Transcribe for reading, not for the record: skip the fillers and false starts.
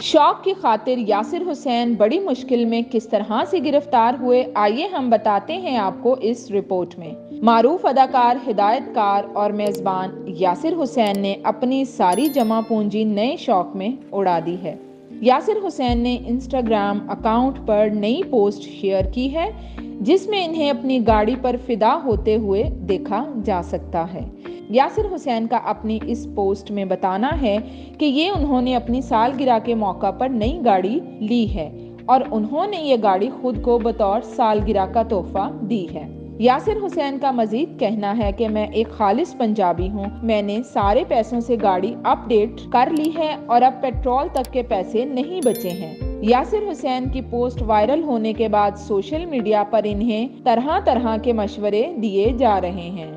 शौक की खातिर यासिर हुसैन बड़ी मुश्किल में किस तरह से गिरफ्तार हुए, आइए हम बताते हैं आपको इस रिपोर्ट में। मारूफ अदाकार, हिदायतकार और मेजबान यासिर हुसैन ने अपनी सारी जमा पूंजी नए शौक में उड़ा दी है। यासिर हुसैन ने इंस्टाग्राम अकाउंट पर नई पोस्ट शेयर की है जिसमें इन्हें अपनी गाड़ी पर फिदा होते हुए देखा जा सकता है। यासिर हुसैन का अपनी इस पोस्ट में बताना है कि ये उन्होंने अपनी सालगिरह के मौका पर नई गाड़ी ली है और उन्होंने ये गाड़ी खुद को बतौर सालगिरह का तोहफा दी है। यासिर हुसैन का मजीद कहना है कि मैं एक खालिस पंजाबी हूँ, मैंने सारे पैसों से गाड़ी अपडेट कर ली है और अब पेट्रोल तक के पैसे नहीं बचे हैं। यासिर हुसैन की पोस्ट वायरल होने के बाद सोशल मीडिया पर इन्हें तरह तरह के मशवरे दिए जा रहे हैं।